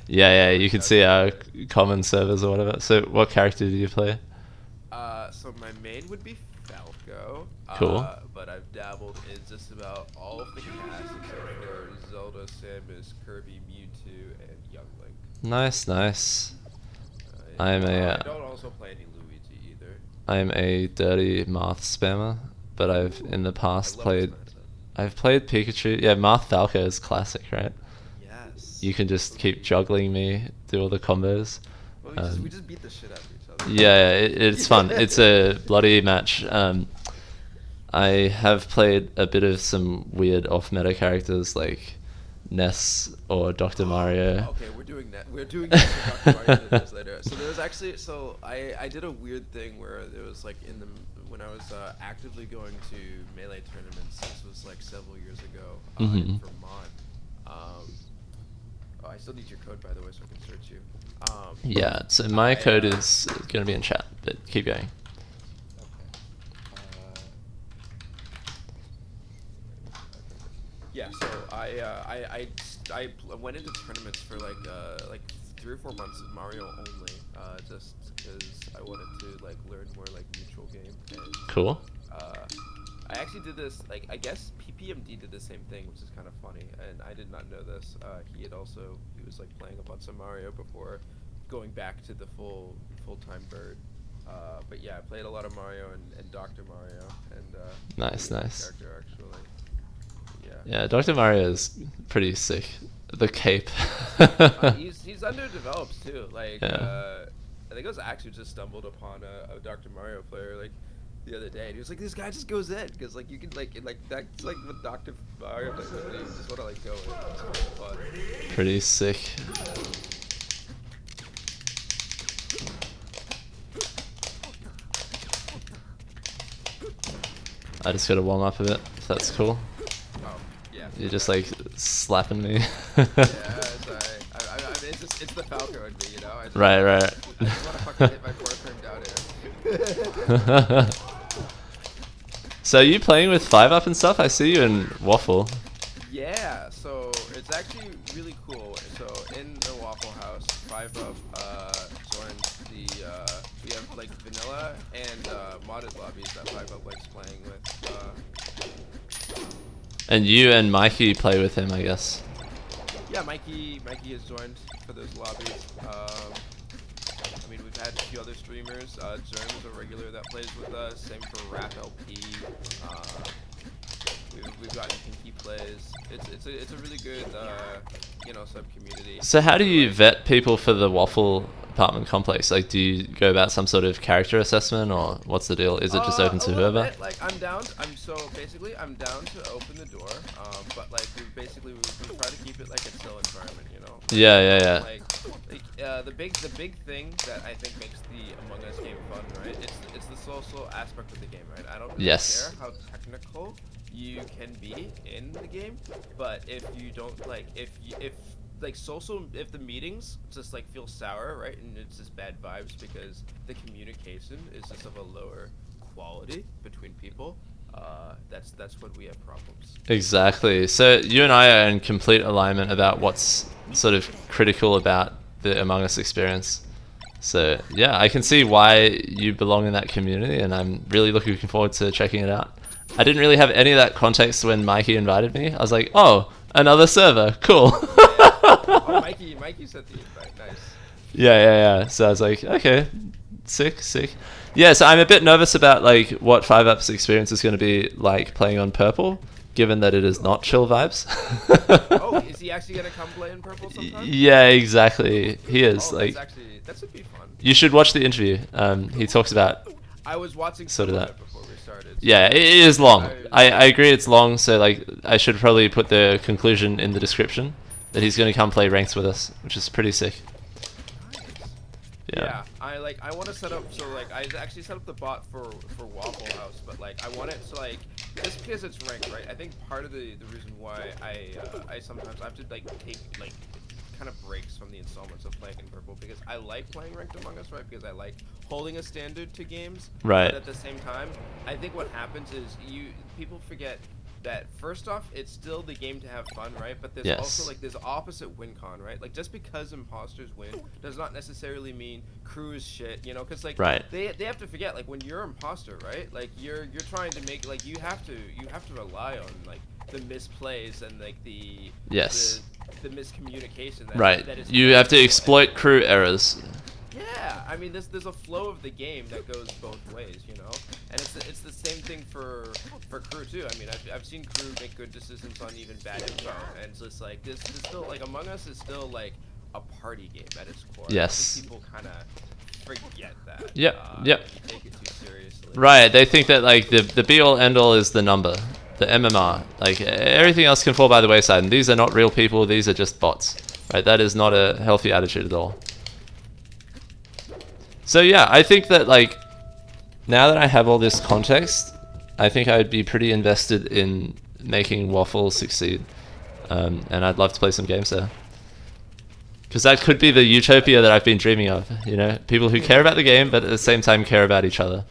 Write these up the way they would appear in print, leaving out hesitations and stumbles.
Yeah, you can see our common servers or whatever. So what character do you play? So my main would be Falco, Cool. but I've dabbled in just about all of the cast except for Zelda, Samus, Kirby, Mewtwo, and Young Link. Nice, nice. I'm Yeah. I a don't also play any Luigi either. I'm a dirty Marth spammer, but I've in the I past love this played. mindset. I've played Pikachu. Yeah, Marth Falco is classic, right? Yes. You can just keep Agreed. juggling me, do all the combos. Well, we Um, just beat the shit out of each yeah, it's fun. other. It's a bloody match. I have played a bit of some weird off-meta characters like Ness or Dr. Mario. Okay, we're doing that. We're doing that for Dr. Mario videos later. So there was actually, I did a weird thing where there was like when I was actively going to melee tournaments. This was like several years ago in Vermont. Oh, I still need your code by the way, so I can search you. Yeah, so my code is going to be in chat, but keep going. Yeah, so I went into tournaments for like 3 or 4 months of Mario only, just because I wanted to like learn more like neutral game. And, Cool. I actually did this like I guess PPMD did the same thing, which is kind of funny, and I did not know this. He was like playing a bunch of Mario before going back to the full-time bird. But yeah, I played a lot of Mario and Dr. Mario and Nice, really nice. character actually. Yeah, Dr. Mario is pretty sick. The cape. He's underdeveloped too. Like Yeah. I think I was actually just stumbled upon a Dr. Mario player like the other day, and he was like, "This guy just goes in because like you can like that's like what Dr. Mario plays. Like, you just want to like go in. It's kind of fun." Pretty sick. I just gotta warm up a bit, if that's cool. Oh yeah. You're just like slapping me. Yeah, it's alright. I mean, it's the Falcon in me, you know. Right. I just want to fucking hit my fourth ring down here. So are you playing with 5-Up and stuff? I see you in Waffle. Yeah, so it's actually really cool. So in the Waffle House, 5-Up joined we have like vanilla and modded lobbies that 5-Up likes playing with. And you and Mikey play with him, I guess. Yeah, Mikey has joined for those lobbies. I mean, we've had a few other streamers. Zerm is a regular that plays with us. Same for Rap LP. We've gotten Pinky plays. It's a really good sub community. So how do you vet people for the Waffle apartment complex? Like, do you go about some sort of character assessment, or what's the deal? Is it just open to A little whoever? bit. Like I'm down. I'm down to open the door. But like we try to keep it like a chill environment, you know. Yeah. The big thing that I think makes the Among Us game fun, right? It's the social aspect of the game, right? I don't really Yes. care how technical you can be in the game, but if you don't like if the meetings just like feel sour, right, and it's just bad vibes because the communication is just of a lower quality between people, that's when we have problems. Exactly. So you and I are in complete alignment about what's sort of critical about the Among Us experience. So yeah, I can see why you belong in that community, and I'm really looking forward to checking it out. I didn't really have any of that context when Mikey invited me. I was like, oh, another server, cool. Yeah. Oh, Mikey sent the invite. Nice. Yeah. So I was like, okay, sick. Yeah, so I'm a bit nervous about like what 5-Up's experience is going to be like playing on Purple, given that it is not chill vibes. Oh, is he actually gonna come play in purple sometime? Yeah, exactly. He is like. That should be fun. You should watch the interview. He talks about I was watching sort some of of that. it before we started. Yeah, it is long. I agree it's long, so like I should probably put the conclusion in the description that he's going to come play ranked with us, which is pretty sick. Yeah, I want to set up I actually set up the bot for Waffle House, but like I want it to like just because it's ranked, right? I think part of the reason why I sometimes have to like take like kind of breaks from the installments of playing in purple because I like playing ranked Among Us, right? Because I like holding a standard to games. Right. But at the same time, I think what happens is people forget that first off, it's still the game to have fun, right? But there's Yes. also like there's opposite win con, right? Like just because imposters win does not necessarily mean crew is shit, you know? Because like Right. they have to forget like when you're imposter, right? Like you're trying to make like you have to rely on like the misplays and like the Yes. the miscommunication that, Right. that is You have to exploit crew errors. yeah, I mean, there's a flow of the game that goes both ways, you know, and it's the same thing for crew too. I mean, I've seen crew make good decisions on even bad info, and it's just like this is still like Among Us is still like a party game at its core. Yes. I think people kind of forget that. Yep. Yep. And take it too seriously. Right. They think that like the be all end all is the number, the MMR. Like everything else can fall by the wayside, and these are not real people. These are just bots. Right. That is not a healthy attitude at all. So yeah, I think that like now that I have all this context, I think I'd be pretty invested in making Waffle succeed, and I'd love to play some games there. Because that could be the utopia that I've been dreaming of, you know? People who care about the game, but at the same time care about each other.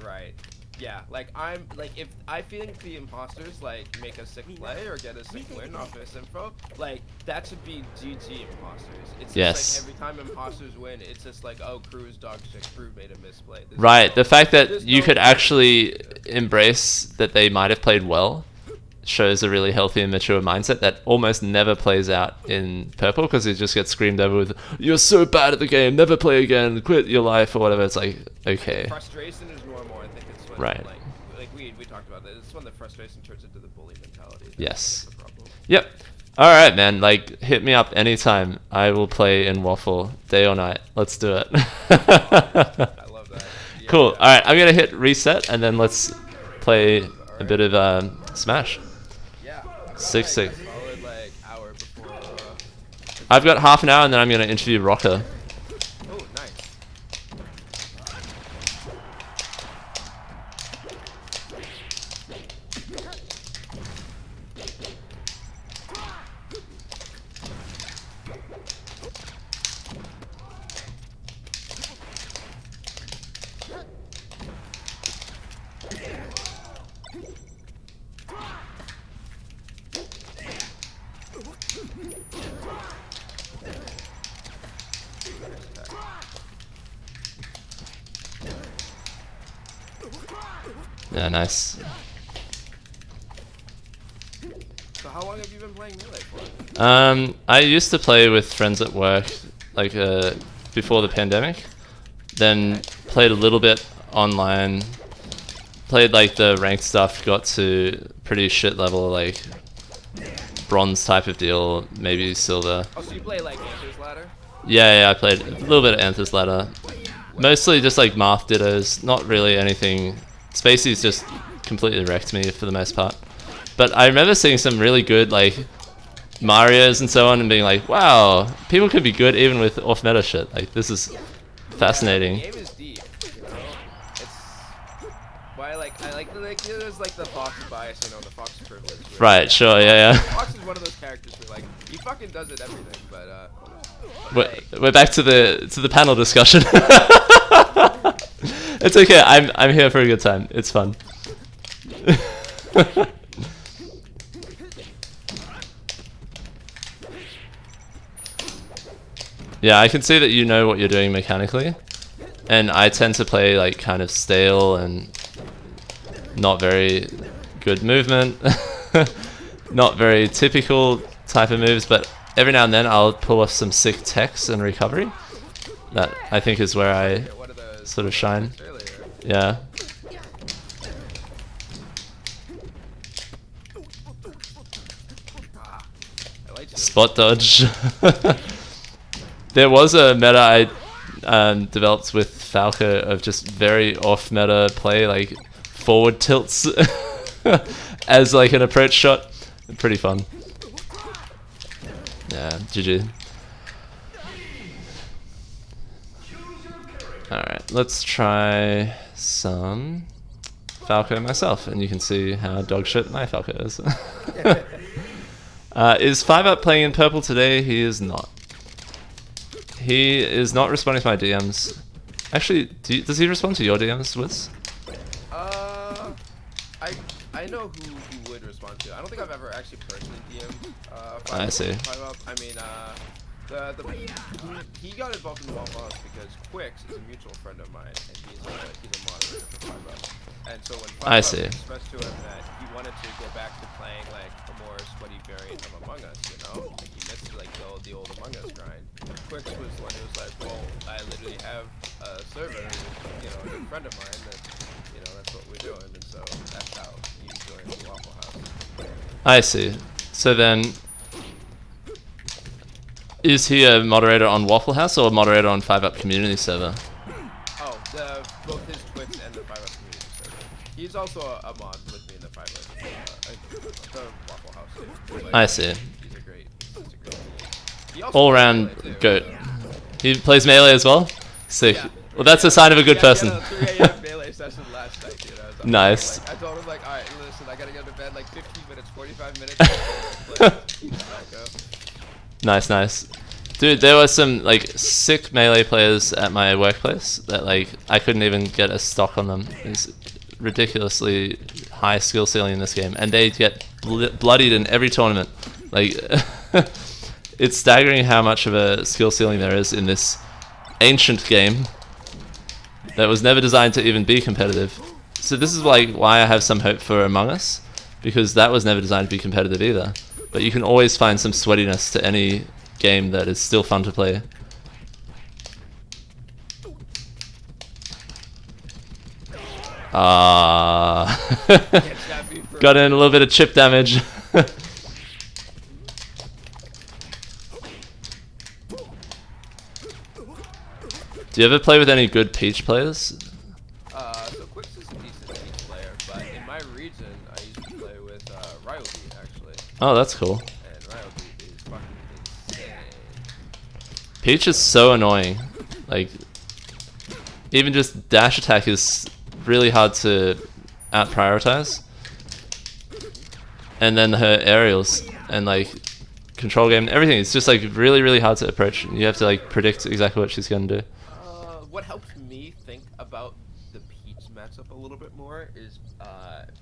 Right. Yeah, like I'm like if I think the imposters like make a sick play or get a sick win off this info, like that should be GG imposters. It's just Yes. like every time imposters win, it's just like oh crew's dog shit, crew made a misplay. There's Right, the fact that there's you no- could actually embrace that they might have played well shows a really healthy and mature mindset that almost never plays out in Purple, because it just gets screamed over with, "You're so bad at the game, never play again, quit your life," or whatever. It's like, okay. Frustration is normal. I think it's when Right. like we talked about that. It's when the frustration turns into the bully mentality. Yes. That's the problem. Yep. Alright, man, like, hit me up anytime. I will play in Waffle, day or night. Let's do it. I love that. Yeah, Cool. yeah. Alright, I'm gonna hit reset, and then let's play a bit of Smash. Yeah. 6-6. Solid like hour before. I've got half an hour, and then I'm gonna interview Rocker. Oh, nice. Yeah, nice. So how long have you been playing Melee for? I used to play with friends at work, like before the pandemic. Then played a little bit online. Played like the ranked stuff, got to pretty shit level, like bronze type of deal, maybe silver. Oh, so you play like Answers Ladder? Yeah, I played a little bit of Anthers Ladder. Mostly just like Marth Dittos, not really anything. Spacey's just completely wrecked me for the most part. But I remember seeing some really good like Marios and so on and being like, wow, people can be good even with off-meta shit. Like, this is fascinating. The game is deep, you know? It's why I like there's like the Fox bias, you know, the Fox privilege. where- Right, sure, yeah. Fox is one of those characters where like he fucking does it everything, but We're back to the panel discussion. It's okay. I'm here for a good time. It's fun. Yeah, I can see that you know what you're doing mechanically, and I tend to play like kind of stale and not very good movement, not very typical type of moves, but every now and then I'll pull off some sick techs and recovery. That I think is where I one of the sort of shine. earlier. Yeah. I like you. Spot dodge. There was a meta I developed with Falcon of just very off-meta play, like forward tilts as like an approach shot. Pretty fun. Yeah, GG. Alright, let's try some Falco myself, and you can see how dogshit my Falco is. Is 5up playing in purple today? He is not. He is not responding to my DMs. Actually, does he respond to your DMs, Wiz? I know who would respond on to. I don't think I've ever actually personally DM'd I see. 5-up. I mean, he got involved in the Waffle House because Quix is a mutual friend of mine, and he's a moderator for 5-up. And so when 5-up expressed to him that he wanted to go back to playing like a more sweaty variant of Among Us, you know, like he missed like the old Among Us grind. Quix was the one who was like, well, I literally have a server, you know, a good friend of mine that, you know, that's what we're doing, and so that's how he joined the Waffle House. I see. So then, is he a moderator on Waffle House or a moderator on 5-up community server? Oh, both his Twitch and the 5-up community server. He's also a mod with me in the 5-up, the Waffle House too. Like, I see. He's a great he also All around goat. He plays melee as well? Sick. Yeah. Well, that's a sign of a good person. He had a 3 a.m. melee session last night, dude. Nice. I told him, like, alright, listen, I gotta go to bed like 15 minutes, 45 minutes. Nice, nice. Dude, there were some like sick melee players at my workplace that like I couldn't even get a stock on them. It's ridiculously high skill ceiling in this game, and they get bloodied in every tournament. Like, it's staggering how much of a skill ceiling there is in this ancient game that was never designed to even be competitive. So this is like why I have some hope for Among Us, because that was never designed to be competitive either. But you can always find some sweatiness to any game that is still fun to play. Got in a little bit of chip damage. Do you ever play with any good Peach players? So Quix is a decent Peach player, but in my region, I used to play with Ryobi, actually. Oh, that's cool. And Ryobi is fucking insane. Peach is so annoying. Like, even just dash attack is really hard to out-prioritize. And then her aerials and like control game, everything, it's just like really, really hard to approach. You have to like predict exactly what she's gonna do. What helps me think about the Peach matchup a little bit more is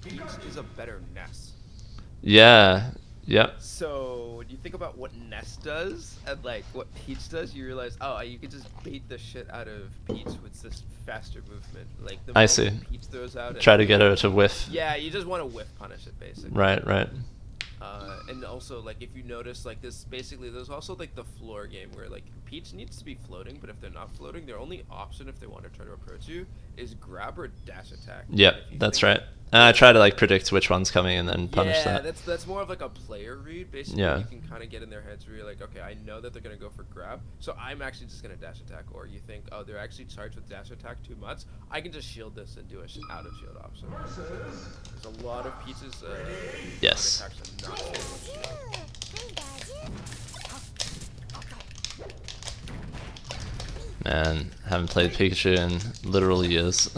Peach is a better Ness. Yeah. Yep. So when you think about what Ness does and like what Peach does, you realize, oh, you can just bait the shit out of Peach with this faster movement. Like the I see. Peach throws out. Try to get her to whiff. Yeah, you just want to whiff punish it basically. Right. Right. And also, like, if you notice, like, this, basically, there's also, like, the floor game where, like, Peach needs to be floating, but if they're not floating, their only option if they want to try to approach you is grab or dash attack. Yep, that's right. And I try to, like, predict which one's coming and then punish that. Yeah, that's more of, like, a player read, basically. Yeah. You can kind of get in their heads where you're like, okay, I know that they're going to go for grab, so I'm actually just going to dash attack. Or you think, oh, they're actually charged with dash attack too much, I can just shield this and do a out of shield option. There's a lot of Peach's Yes. attacks are not so much. Man, haven't played Pikachu in literal years.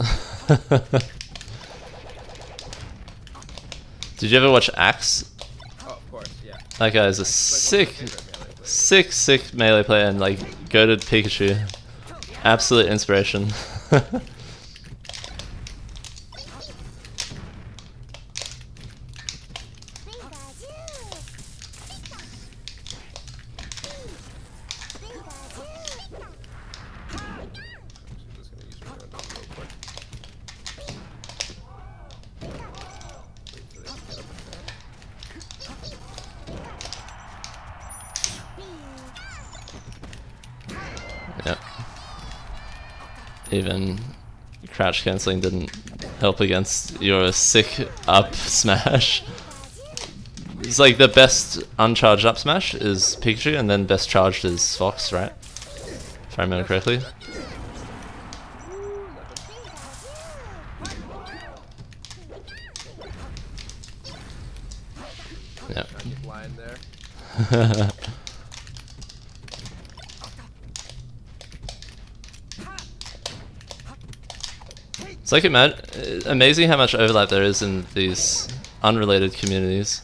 Did you ever watch Axe? Oh, of course, yeah. That guy is a sick melee player and like goated Pikachu. Absolute inspiration. Yep. Even crouch cancelling didn't help against your sick up smash. It's like the best uncharged up smash is Pikachu, and then best charged is Fox, right? If I remember correctly. Yep. It's like amazing how much overlap there is in these unrelated communities.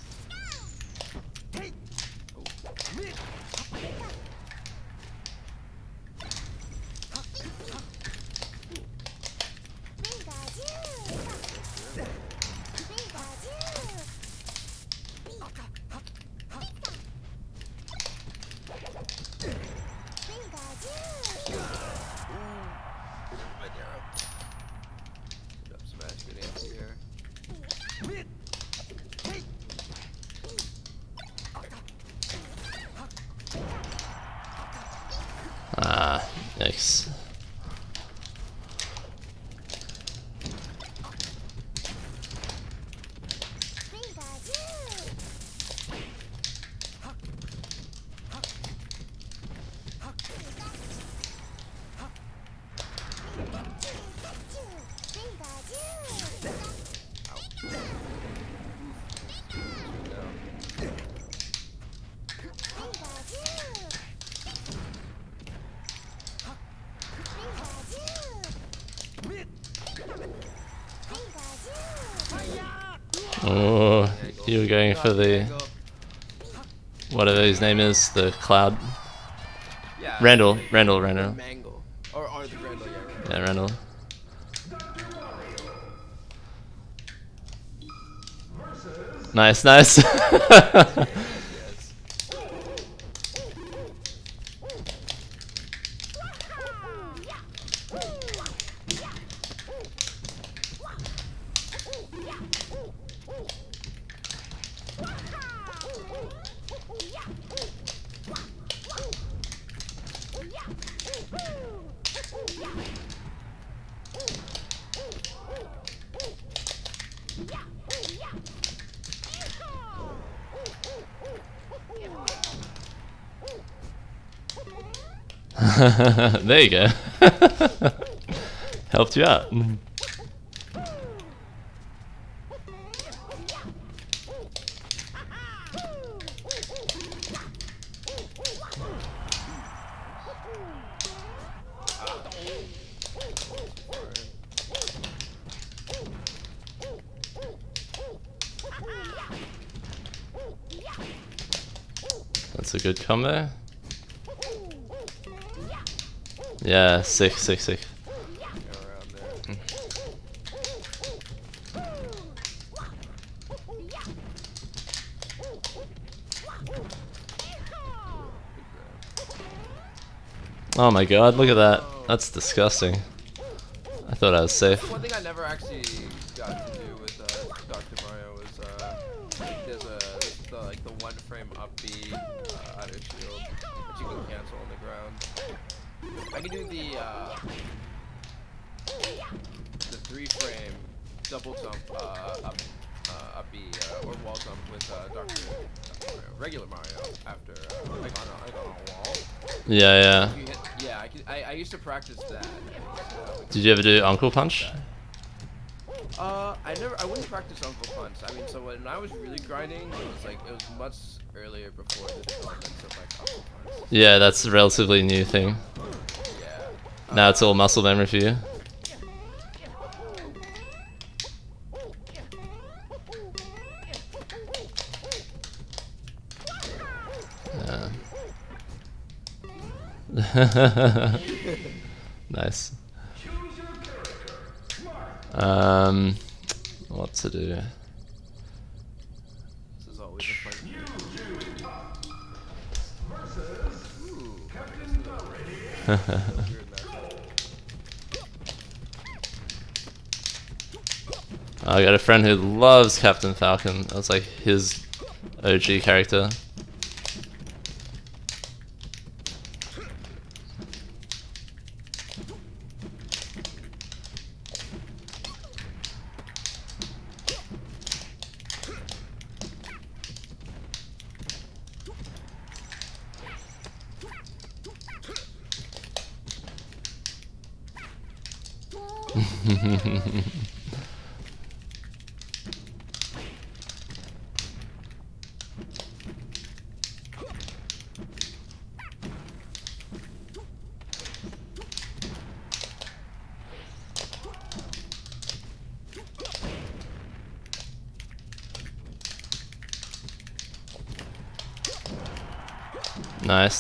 Yikes. Oh, you were going for the whatever his name is, the cloud. Yeah. Randall. Mangle. Or the Randall, yeah, right. Yeah, Randall. Nice, nice. There you go. Helped you out. That's a good combo. Yeah, sick. Oh my god, look at that. That's disgusting. I thought I was safe. One thing I never actually got to do with Dr. Mario was there's the one frame up B out of shield that you can cancel on the ground. I can do the 3-frame double jump up B or wall jump with regular Mario after like on a wall. Yeah. Yeah, I used to practice that. Did you ever do Uncle Punch? I wouldn't practice Uncle Punch. I mean, so when I was really grinding, it was much earlier before the developments of like Uncle Punch. Yeah, that's a relatively new thing. Yeah. Now it's all muscle memory for you. Nice. What to do? This is always a fun game. I got a friend who loves Captain Falcon. That's like his OG character.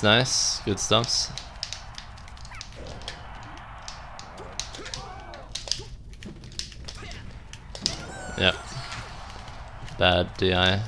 Nice. Good stumps. Yep. Bad DI.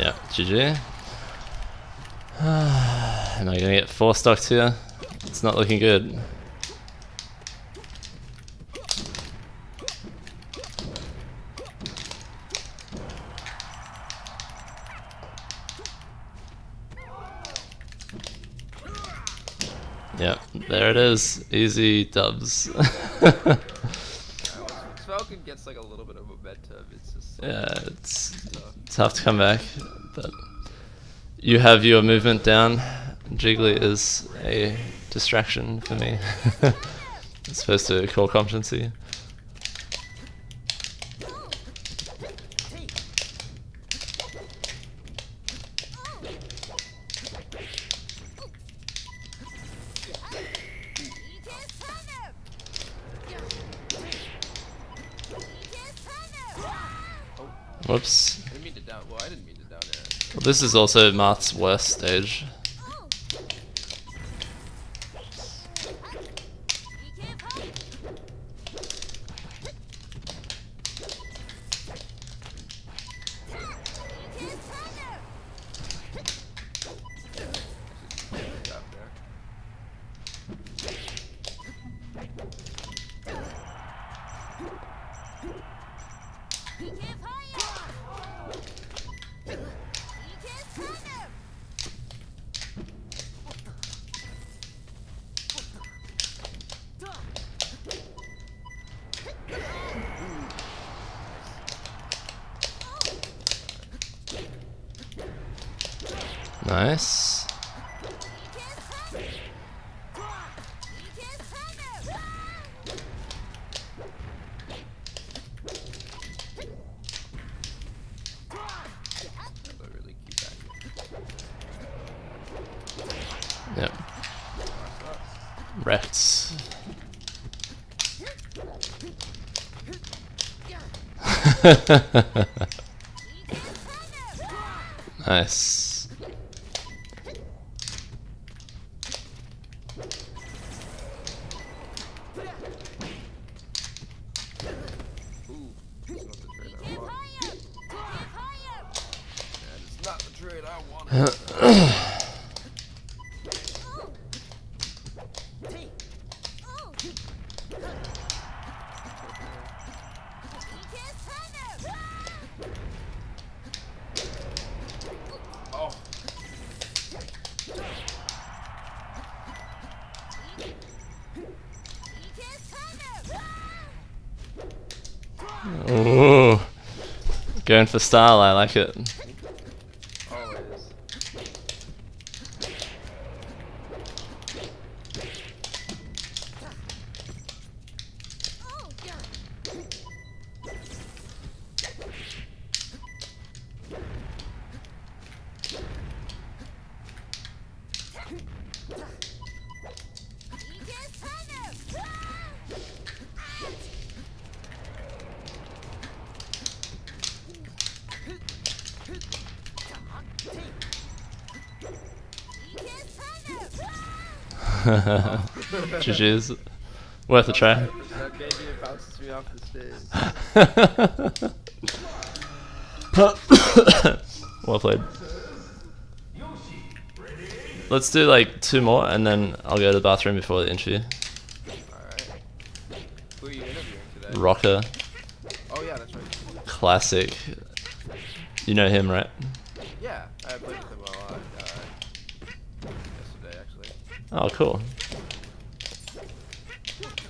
Yeah, GG. Am I gonna get 4 stocked here? It's not looking good. Yep, there it is. Easy dubs. Falcon gets like a little bit of momentum. It's just Yeah, it's tough to come back, but you have your movement down. Jiggly is a distraction for me, as opposed to a core competency. Whoops. I didn't mean to down. Well, I didn't mean to down air. Well, this is also Marth's worst stage. Nice. Yep. Wrecked. Nice. Ooh, going for style, I like it. Always. GG's. Worth a try. Maybe it bounces me off the stage. Well played. Let's do like 2 more and then I'll go to the bathroom before the interview. Alright. Who are you interviewing today? Rocker. Oh yeah, that's right. Classic. You know him, right? Yeah, I played with him a lot yesterday actually. Oh, cool.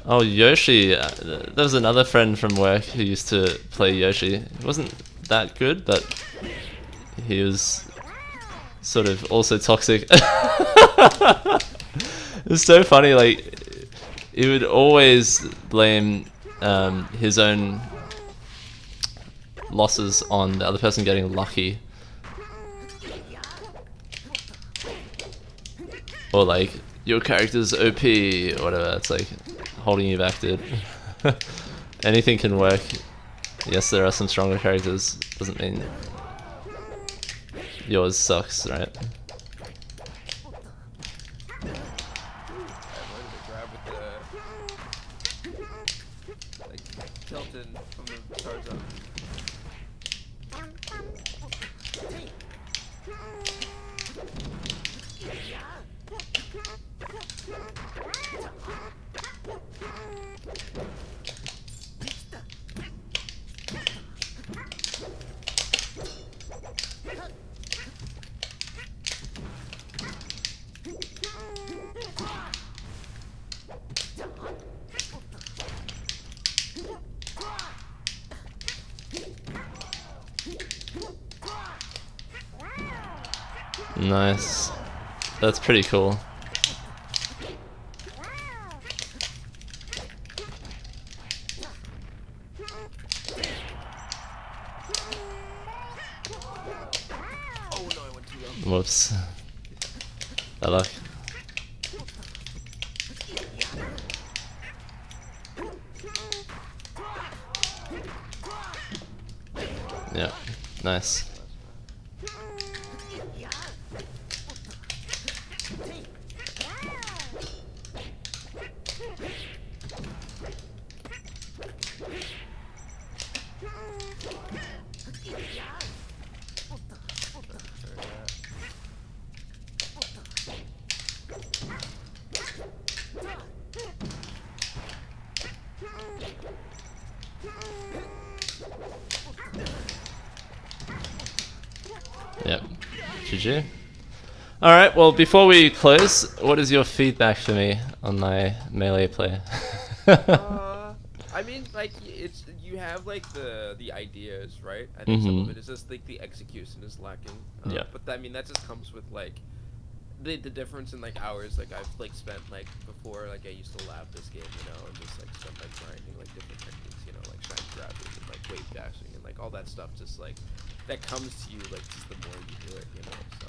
Oh, Yoshi. There was another friend from work who used to play Yoshi. He wasn't that good, but he was sort of also toxic. It's so funny, like, he would always blame his own losses on the other person getting lucky. Or like, your character's OP, or whatever. It's like holding you back, dude. Anything can work. Yes, there are some stronger characters. Doesn't mean yours sucks, right? Nice. That's pretty cool. Oh no, I went too low. Whoops. Bad luck. Yeah, nice. Yep. GG. Alright, well, before we close, what is your feedback for me on my melee play? I mean, like, it's you have like the ideas, right? I think some of it is just like the execution is lacking. Yeah. But I mean, that just comes with like the difference in like hours like I've like spent like before. Like I used to lab this game, you know, and just like spend like grinding like different techniques, you know, like shine grabbing and like wave dashing and like all that stuff. Just like that comes to you like just the more you do it, you know. So.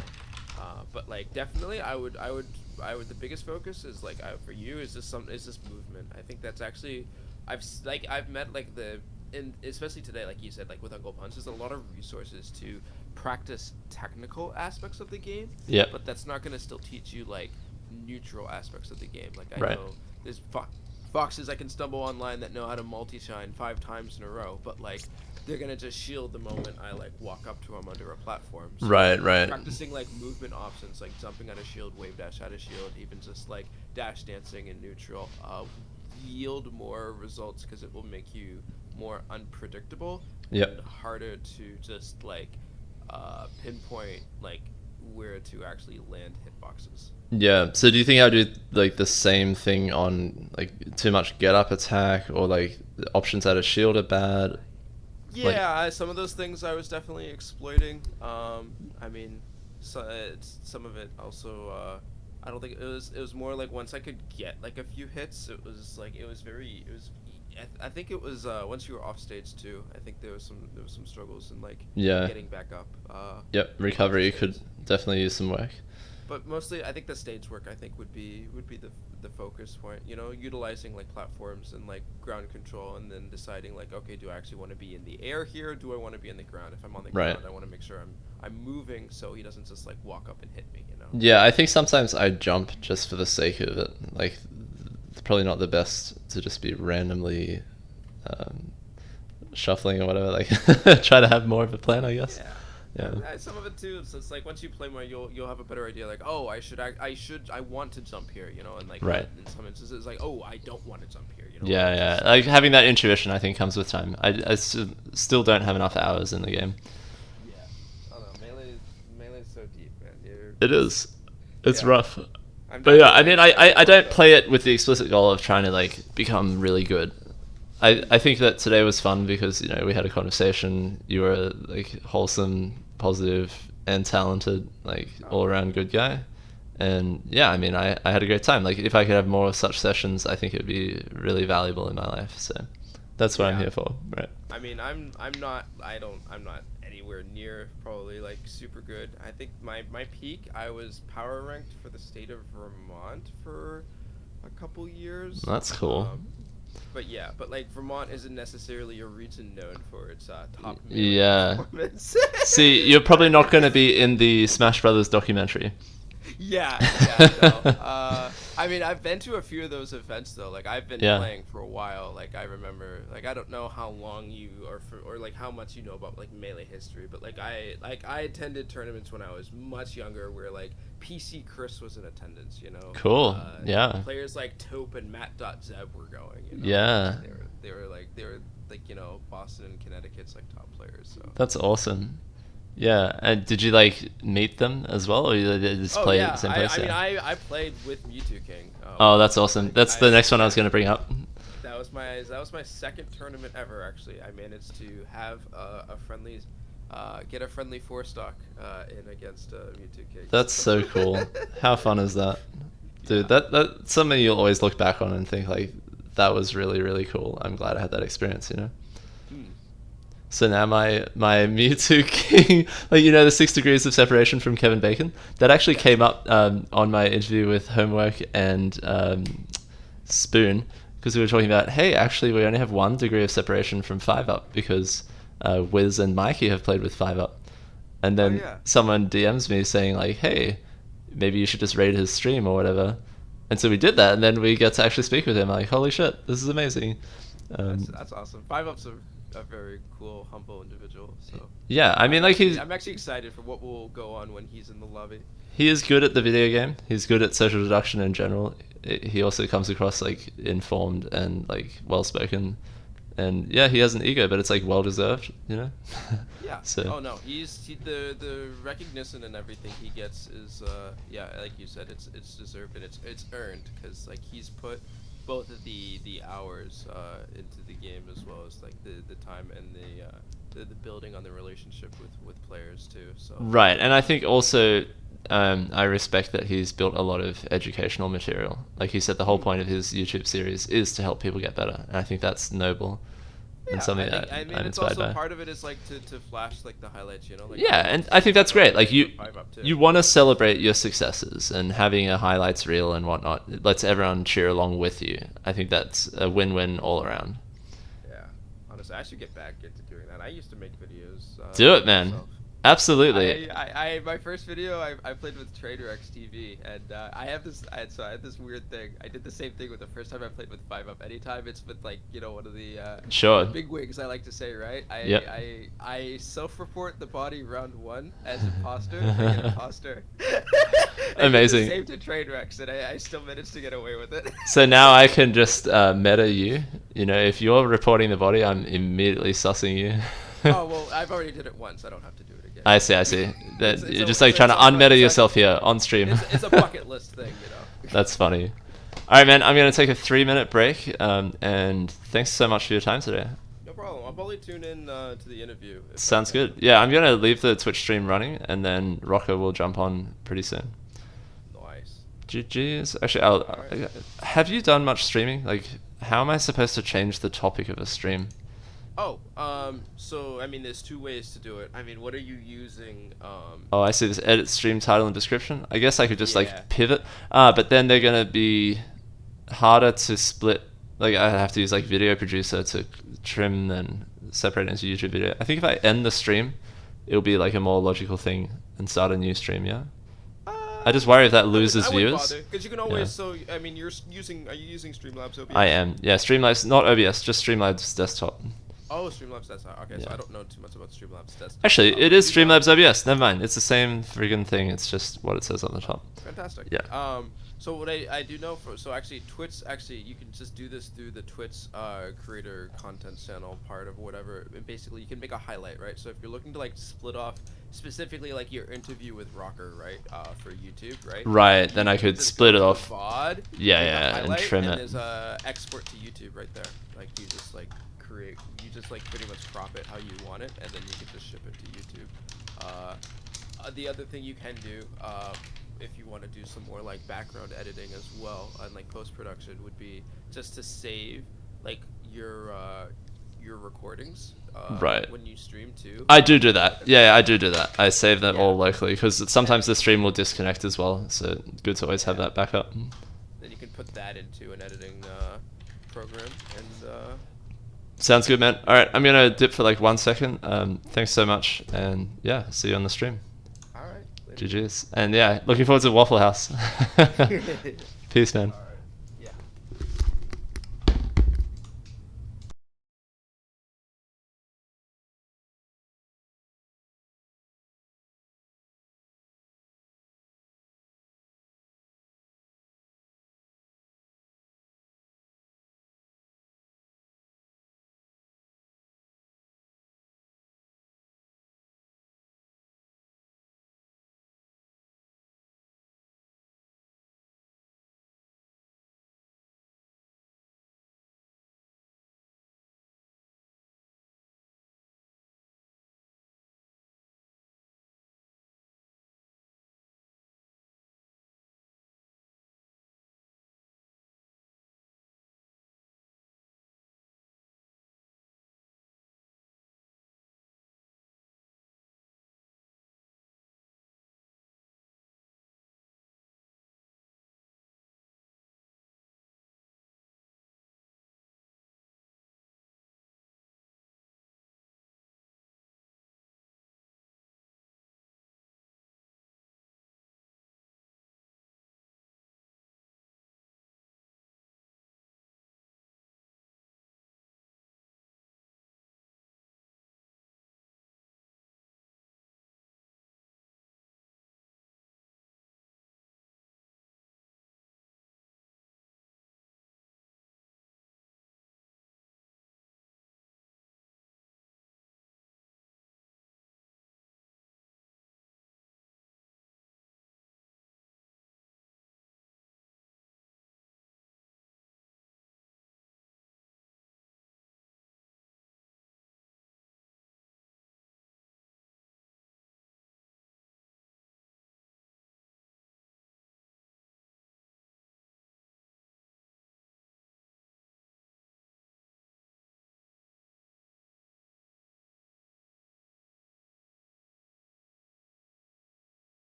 But like definitely, I would the biggest focus is like for you is this movement. I think that's actually I've met like and especially today, like you said, like with Uncle Punch, there's a lot of resources to practice technical aspects of the game. Yeah. But that's not gonna still teach you like neutral aspects of the game. Like I Right. know there's foxes I can stumble online that know how to multi-shine 5 times in a row, but like they're gonna just shield the moment I like walk up to them under a platform. So Right. practicing like movement options, like jumping out of shield, wave dash out of shield, even just like dash dancing in neutral, yield more results because it will make you more unpredictable. Yep. And harder to just like pinpoint like where to actually land hitboxes. Yeah, so do you think I do like the same thing on like too much get up attack, or like the options out of shield are bad? Yeah, some of those things I was definitely exploiting. I mean, some of it also. I don't think it was more like once I could get like a few hits, it was like I think it was once you were off stage too. I think there was some struggles in like getting back up. Yep, recovery could definitely use some work. But mostly, I think the stage work would be the focus point. You know, utilizing like platforms and like ground control, and then deciding like, okay, do I actually want to be in the air here? Or do I want to be in the ground? If I'm on the ground, I want to make sure I'm moving so he doesn't just like walk up and hit me. You know. Yeah, I think sometimes I jump just for the sake of it. Like, it's probably not the best to just be randomly shuffling or whatever. Like, try to have more of a plan, I guess. Yeah. Some of it too. So it's like once you play more, you'll have a better idea. Like, oh, I want to jump here, you know, and like in some instances, it's like, oh, I don't want to jump here, you know. Yeah. Like having that intuition, I think, comes with time. I still don't have enough hours in the game. Yeah. I don't know. Melee's so deep, man. It is. It's rough. But yeah, I mean, I don't play it with the explicit goal of trying to like become really good. I think that today was fun because, you know, we had a conversation. You were like wholesome, positive, and talented, like all around good guy. And yeah, I mean, I had a great time. Like if I could have more of such sessions, I think it would be really valuable in my life. So that's what I'm here for, right? I mean, I'm not anywhere near probably like super good. I think my peak, I was power ranked for the state of Vermont for a couple years. That's cool. But like Vermont isn't necessarily a region known for its top performance. See, you're probably not going to be in the Smash Brothers documentary. Yeah. No. I mean, I've been to a few of those events though. Like I've been playing for a while. Like I remember, like I don't know how long you or like how much you know about like Melee history, but like I attended tournaments when I was much younger, where like PC Chris was in attendance. You know. Cool. Players like Taupe and Matt.Zeb were going. You know? Yeah. They were like you know, Boston and Connecticut's like top players. So. That's awesome. Yeah, and did you like meet them as well, or you just play at the same place? I played with Mewtwo King. Oh, that's awesome. That's the next one I was going to bring up. That was my second tournament ever. Actually, I managed to have a friendly get a friendly 4-stock in against Mewtwo King. That's so cool. How fun is that? Dude, that's something you'll always look back on and think like, that was really, really cool. I'm glad I had that experience, you know? So now my Mewtwo King, like, you know, the 6 degrees of separation from Kevin Bacon, that actually came up on my interview with Homework and Spoon, because we were talking about, hey, actually we only have 1 degree of separation from 5-Up because Wiz and Mikey have played with 5-Up. And then someone DMs me saying like, hey, maybe you should just raid his stream or whatever. And so we did that, and then we get to actually speak with him. Like, holy shit, this is amazing. That's awesome. 5-Up's a very cool, humble individual. So yeah, I mean, like, I'm actually excited for what will go on when he's in the lobby. He is good at the video game. He's good at social deduction in general. He also comes across like informed and like well spoken. And yeah, he has an ego, but it's like well deserved, you know. Yeah. So. Oh no, the recognition and everything he gets is yeah, like you said, it's deserved and it's earned because like he's put both of the hours into the game as well as like the time and the building on the relationship with players too. So. Right, and I think also I respect that he's built a lot of educational material. Like he said, the whole point of his YouTube series is to help people get better, and I think that's noble. Yeah, and something I mean, I'm it's inspired also by. part of it is like to flash like the highlights, you know. Like, yeah, and I think that's great. Like you want to celebrate your successes, and having a highlights reel and whatnot, it lets everyone cheer along with you. I think that's a win-win all around. Yeah, honestly, I should get back into doing that. I used to make videos. Do it, man. Myself. Absolutely. I my first video I played with TraderX TV, and I had this weird thing. I did the same thing with the first time I played with 5-Up. Anytime it's with like, you know, one of the sure big wigs, I like to say, right? I self-report the body round 1 as imposter, an imposter. Amazing. Saved to TraderX, and I still managed to get away with it. So now I can just meta you. You know, if you're reporting the body, I'm immediately sussing you. Oh well, I've already did it once. I don't have to do it again. I see. You're just like trying to unmeta yourself here on stream. It's a bucket list thing, you know. That's funny. All right, man. I'm gonna take a 3-minute break. And thanks so much for your time today. No problem. I'll probably tune in to the interview. Sounds good. Yeah, I'm gonna leave the Twitch stream running, and then Rocco will jump on pretty soon. Nice. GG's. Actually, have you done much streaming? Like, how am I supposed to change the topic of a stream? Oh, so I mean, there's 2 ways to do it. I mean, what are you using? Oh, I see this edit stream title and description. I guess I could just like pivot, but then they're gonna be harder to split. Like I have to use like video producer to trim and separate it into YouTube video. I think if I end the stream, it'll be like a more logical thing and start a new stream. Yeah. I just worry if that loses viewers. Because you can always. So I mean, are you using Streamlabs OBS? I am. Yeah, Streamlabs, not OBS, just Streamlabs desktop. Oh, Streamlabs desktop. Okay, so I don't know too much about Streamlabs desktop. Actually, it is Streamlabs OBS. Never mind. It's the same friggin' thing. It's just what it says on the top. Fantastic. Yeah. So what I do know so actually Twitch, you can just do this through the Twitch creator content channel part of whatever. And basically you can make a highlight, right? So if you're looking to like split off specifically like your interview with Rocker, right, for YouTube, right? Right. Then I could split it off. VOD, yeah, and trim it. And there's a export to YouTube right there. Like you just like pretty much crop it how you want it, and then you can just ship it to YouTube. The other thing you can do, if you want to do some more like background editing as well and like post-production, would be just to save like your recordings right when you stream too. I do that. Yeah, I do that. I save them all locally because sometimes the stream will disconnect as well, so good to always have that backup. Then you can put that into an editing program and sounds good, man. All right, I'm gonna dip for like 1 second. Thanks so much, and yeah, see you on the stream. All right. GG's. And yeah, looking forward to Waffle House. Peace, man.